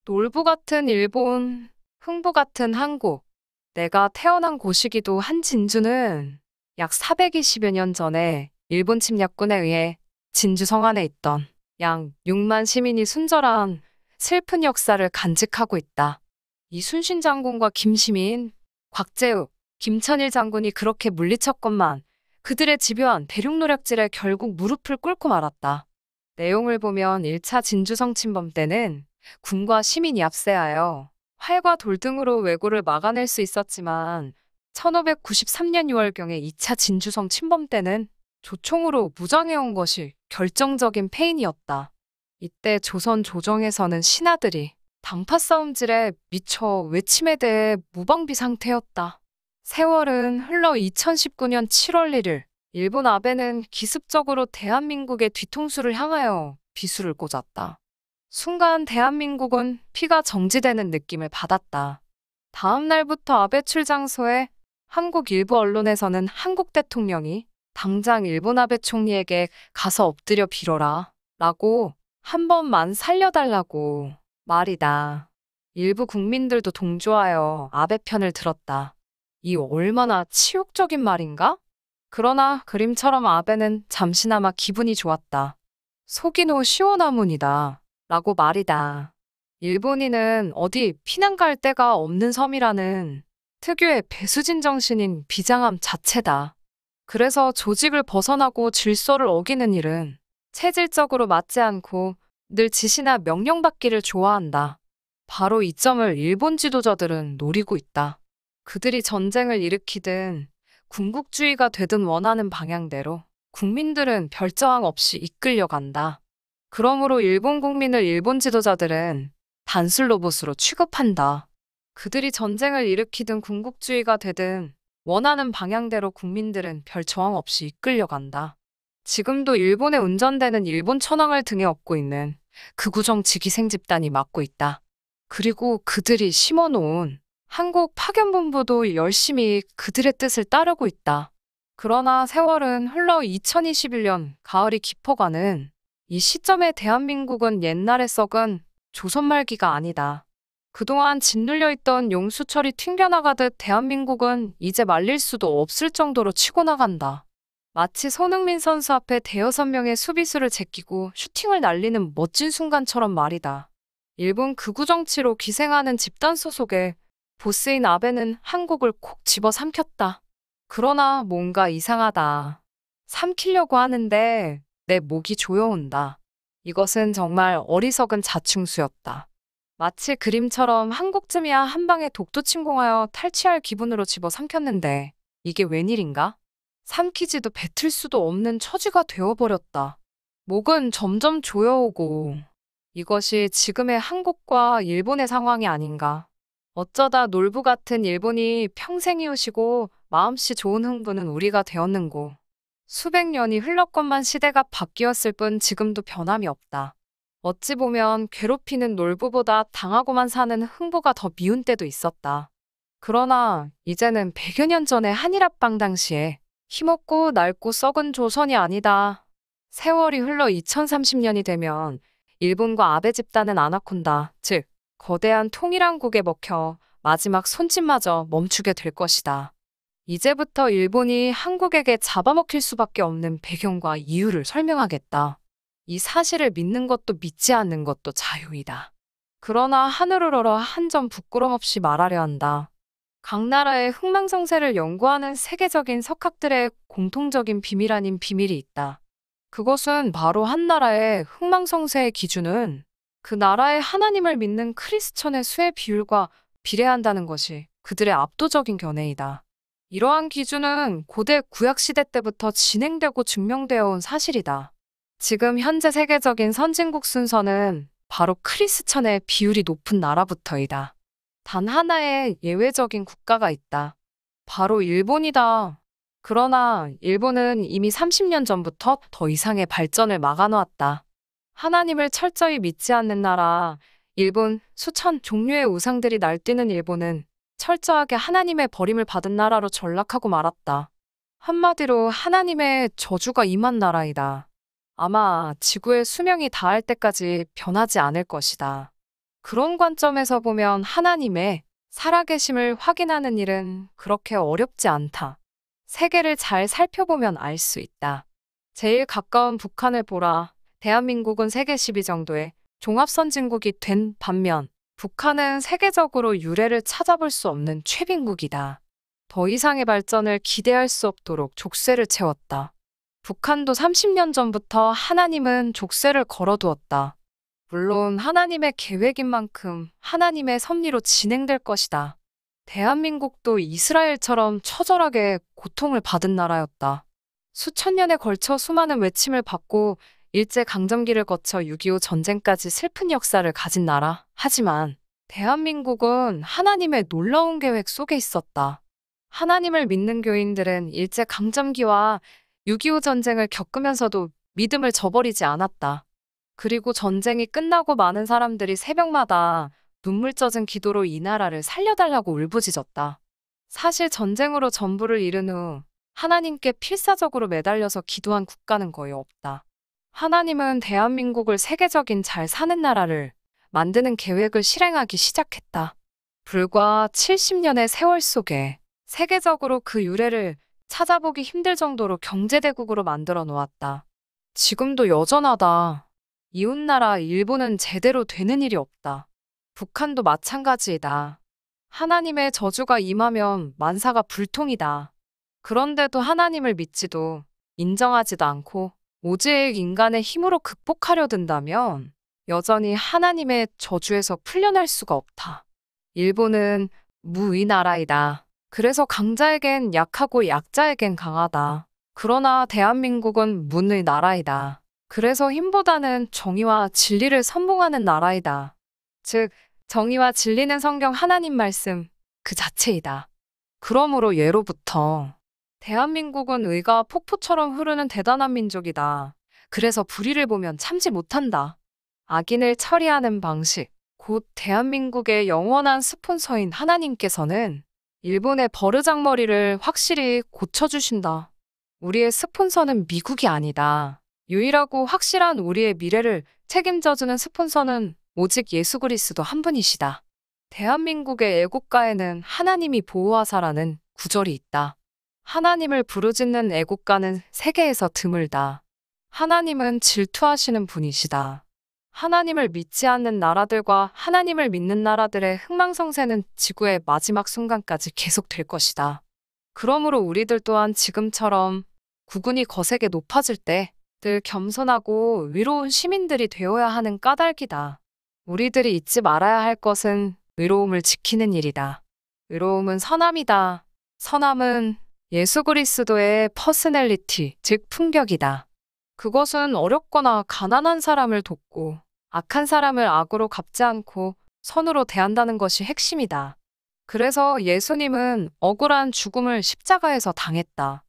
놀부 같은 일본, 흥부 같은 한국. 내가 태어난 곳이기도 한 진주는 약 420여 년 전에 일본 침략군에 의해 진주 성안에 있던 약 6만 시민이 순절한 슬픈 역사를 간직하고 있다. 이순신 장군과 김시민, 곽재욱, 김천일 장군이 그렇게 물리쳤건만 그들의 집요한 대륙 노략질에 결국 무릎을 꿇고 말았다. 내용을 보면 1차 진주성 침범 때는 군과 시민이 합세하여 활과 돌 등으로 왜구를 막아낼 수 있었지만 1593년 6월경에 2차 진주성 침범 때는 조총으로 무장해온 것이 결정적인 패인이었다. 이때 조선 조정에서는 신하들이 당파 싸움질에 미쳐 외침에 대해 무방비 상태였다. 세월은 흘러 2019년 7월 1일, 일본 아베는 기습적으로 대한민국의 뒤통수를 향하여 비수를 꽂았다. 순간 대한민국은 피가 정지되는 느낌을 받았다. 다음 날부터 아베 출장소에 한국 일부 언론에서는 한국 대통령이 당장 일본 아베 총리에게 가서 엎드려 빌어라 라고 한 번만 살려달라고 말이다. 일부 국민들도 동조하여 아베 편을 들었다. 이 얼마나 치욕적인 말인가? 그러나 그림처럼 아베는 잠시나마 기분이 좋았다. 속이노 시오나문이다 라고 말이다. 일본인은 어디 피난 갈 데가 없는 섬이라는 특유의 배수진 정신인 비장함 자체다. 그래서 조직을 벗어나고 질서를 어기는 일은 체질적으로 맞지 않고 늘 지시나 명령받기를 좋아한다. 바로 이 점을 일본 지도자들은 노리고 있다. 그들이 전쟁을 일으키든 군국주의가 되든 원하는 방향대로 국민들은 별저항 없이 이끌려간다. 그러므로 일본 국민을 일본 지도자들은 단술 로봇으로 취급한다. 그들이 전쟁을 일으키든 군국주의가 되든 원하는 방향대로 국민들은 별 저항 없이 이끌려간다. 지금도 일본에 운전되는 일본 천황을 등에 업고 있는 극우정 지기생 집단이 맡고 있다. 그리고 그들이 심어놓은 한국 파견본부도 열심히 그들의 뜻을 따르고 있다. 그러나 세월은 흘러 2021년 가을이 깊어가는 이 시점에 대한민국은 옛날에 썩은 조선 말기가 아니다. 그동안 짓눌려 있던 용수철이 튕겨나가듯 대한민국은 이제 말릴 수도 없을 정도로 치고 나간다. 마치 손흥민 선수 앞에 대여섯 명의 수비수를 제끼고 슈팅을 날리는 멋진 순간처럼 말이다. 일본 극우 정치로 기생하는 집단 소속의 보스인 아베는 한국을 콕 집어 삼켰다. 그러나 뭔가 이상하다. 삼키려고 하는데 내 목이 조여온다. 이것은 정말 어리석은 자충수였다. 마치 그림처럼 한국쯤이야 한 방에 독도 침공하여 탈취할 기분으로 집어 삼켰는데 이게 웬일인가? 삼키지도 뱉을 수도 없는 처지가 되어버렸다. 목은 점점 조여오고 이것이 지금의 한국과 일본의 상황이 아닌가. 어쩌다 놀부 같은 일본이 평생 이웃이고 마음씨 좋은 흥부는 우리가 되었는고. 수백 년이 흘렀건만 시대가 바뀌었을 뿐 지금도 변함이 없다. 어찌 보면 괴롭히는 놀부보다 당하고만 사는 흥부가 더 미운 때도 있었다. 그러나 이제는 100여 년 전의 한일합방 당시에 힘없고 낡고 썩은 조선이 아니다. 세월이 흘러 2030년이 되면 일본과 아베 집단은 아나콘다, 즉 거대한 통일한국에 먹혀 마지막 손짓마저 멈추게 될 것이다. 이제부터 일본이 한국에게 잡아먹힐 수밖에 없는 배경과 이유를 설명하겠다. 이 사실을 믿는 것도 믿지 않는 것도 자유이다. 그러나 하늘을 얼어 한 점 부끄럼 없이 말하려 한다. 각 나라의 흥망성쇠를 연구하는 세계적인 석학들의 공통적인 비밀 아닌 비밀이 있다. 그것은 바로 한 나라의 흥망성쇠의 기준은 그 나라의 하나님을 믿는 크리스천의 수의 비율과 비례한다는 것이 그들의 압도적인 견해이다. 이러한 기준은 고대 구약시대 때부터 진행되고 증명되어 온 사실이다. 지금 현재 세계적인 선진국 순서는 바로 크리스천의 비율이 높은 나라부터이다. 단 하나의 예외적인 국가가 있다. 바로 일본이다. 그러나 일본은 이미 30년 전부터 더 이상의 발전을 막아놓았다. 하나님을 철저히 믿지 않는 나라, 일본, 수천 종류의 우상들이 날뛰는 일본은 철저하게 하나님의 버림을 받은 나라로 전락하고 말았다. 한마디로 하나님의 저주가 임한 나라이다. 아마 지구의 수명이 다할 때까지 변하지 않을 것이다. 그런 관점에서 보면 하나님의 살아계심을 확인하는 일은 그렇게 어렵지 않다. 세계를 잘 살펴보면 알 수 있다. 제일 가까운 북한을 보라. 대한민국은 세계 10위 정도의 종합선진국이 된 반면 북한은 세계적으로 유례를 찾아볼 수 없는 최빈국이다. 더 이상의 발전을 기대할 수 없도록 족쇄를 채웠다. 북한도 30년 전부터 하나님은 족쇄를 걸어두었다. 물론 하나님의 계획인 만큼 하나님의 섭리로 진행될 것이다. 대한민국도 이스라엘처럼 처절하게 고통을 받은 나라였다. 수천 년에 걸쳐 수많은 외침을 받고 일제강점기를 거쳐 6.25 전쟁까지 슬픈 역사를 가진 나라. 하지만 대한민국은 하나님의 놀라운 계획 속에 있었다. 하나님을 믿는 교인들은 일제강점기와 6.25 전쟁을 겪으면서도 믿음을 저버리지 않았다. 그리고 전쟁이 끝나고 많은 사람들이 새벽마다 눈물 젖은 기도로 이 나라를 살려달라고 울부짖었다. 사실 전쟁으로 전부를 잃은 후 하나님께 필사적으로 매달려서 기도한 국가는 거의 없다. 하나님은 대한민국을 세계적인 잘 사는 나라를 만드는 계획을 실행하기 시작했다. 불과 70년의 세월 속에 세계적으로 그 유래를 찾아보기 힘들 정도로 경제대국으로 만들어 놓았다. 지금도 여전하다. 이웃나라 일본은 제대로 되는 일이 없다. 북한도 마찬가지이다. 하나님의 저주가 임하면 만사가 불통이다. 그런데도 하나님을 믿지도 인정하지도 않고 오직 인간의 힘으로 극복하려 든다면 여전히 하나님의 저주에서 풀려날 수가 없다. 일본은 무의 나라이다. 그래서 강자에겐 약하고 약자에겐 강하다. 그러나 대한민국은 문의 나라이다. 그래서 힘보다는 정의와 진리를 선봉하는 나라이다. 즉, 정의와 진리는 성경 하나님 말씀 그 자체이다. 그러므로 예로부터 대한민국은 의가 폭포처럼 흐르는 대단한 민족이다. 그래서 불의를 보면 참지 못한다. 악인을 처리하는 방식, 곧 대한민국의 영원한 스폰서인 하나님께서는 일본의 버르장머리를 확실히 고쳐주신다. 우리의 스폰서는 미국이 아니다. 유일하고 확실한 우리의 미래를 책임져주는 스폰서는 오직 예수 그리스도 한 분이시다. 대한민국의 애국가에는 하나님이 보호하사라는 구절이 있다. 하나님을 부르짖는 애국가는 세계에서 드물다. 하나님은 질투하시는 분이시다. 하나님을 믿지 않는 나라들과 하나님을 믿는 나라들의 흥망성쇠는 지구의 마지막 순간까지 계속될 것이다. 그러므로 우리들 또한 지금처럼 국운이 거세게 높아질 때 늘 겸손하고 위로운 시민들이 되어야 하는 까닭이다. 우리들이 잊지 말아야 할 것은 의로움을 지키는 일이다. 의로움은 선함이다. 선함은 예수 그리스도의 퍼스널리티, 즉 품격이다. 그것은 어렵거나 가난한 사람을 돕고 악한 사람을 악으로 갚지 않고 선으로 대한다는 것이 핵심이다. 그래서 예수님은 억울한 죽음을 십자가에서 당했다.